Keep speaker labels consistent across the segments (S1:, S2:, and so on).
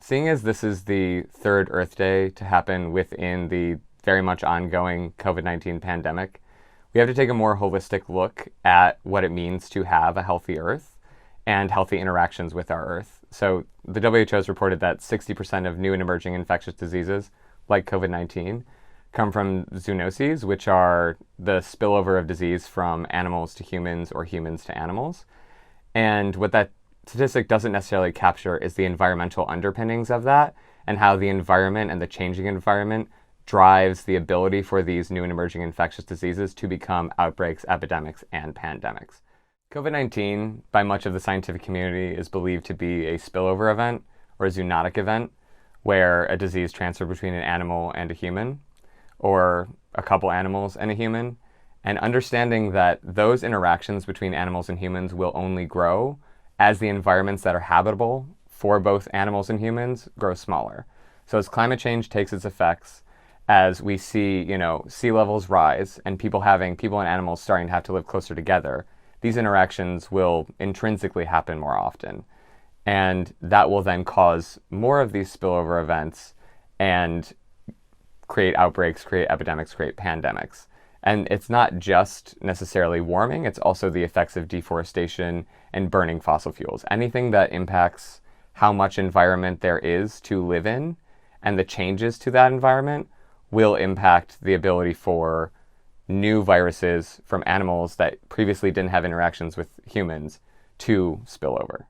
S1: Seeing as this is the third Earth Day to happen within the very much ongoing COVID-19 pandemic, we have to take a more holistic look at what it means to have a healthy Earth and healthy interactions with our Earth. So the WHO has reported that 60% of new and emerging infectious diseases, like COVID-19, come from zoonoses, which are the spillover of disease from animals to humans or humans to animals. And what that statistic doesn't necessarily capture is the environmental underpinnings of that and how the environment and the changing environment drives the ability for these new and emerging infectious diseases to become outbreaks, epidemics, and pandemics. COVID-19, by much of the scientific community, is believed to be a spillover event or a zoonotic event where a disease transferred between an animal and a human, or a couple animals and a human, and understanding that those interactions between animals and humans will only grow as the environments that are habitable for both animals and humans grow smaller. So as climate change takes its effects, as we see, sea levels rise and people and animals starting to have to live closer together, these interactions will intrinsically happen more often. And that will then cause more of these spillover events and create outbreaks, create epidemics, create pandemics. And it's not just necessarily warming, it's also the effects of deforestation and burning fossil fuels. Anything that impacts how much environment there is to live in and the changes to that environment will impact the ability for new viruses from animals that previously didn't have interactions with humans to spill over.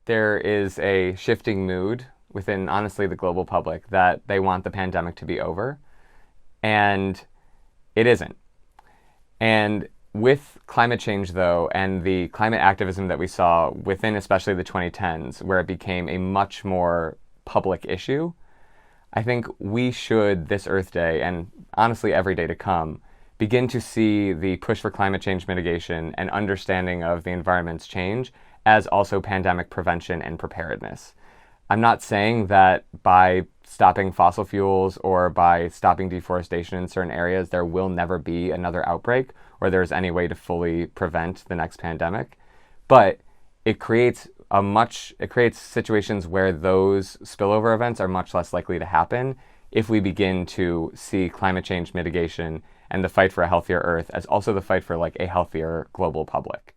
S1: There is a shifting mood within, honestly, the global public that they want the pandemic to be over, and it isn't. And with climate change, though, and the climate activism that we saw within especially the 2010s, where it became a much more public issue, I think we should, this Earth Day, and honestly every day to come, begin to see the push for climate change mitigation and understanding of the environment's change as also pandemic prevention and preparedness. I'm not saying that by stopping fossil fuels or by stopping deforestation in certain areas, there will never be another outbreak or there's any way to fully prevent the next pandemic. But it creates situations where those spillover events are much less likely to happen if we begin to see climate change mitigation and the fight for a healthier Earth as also the fight for a healthier global public.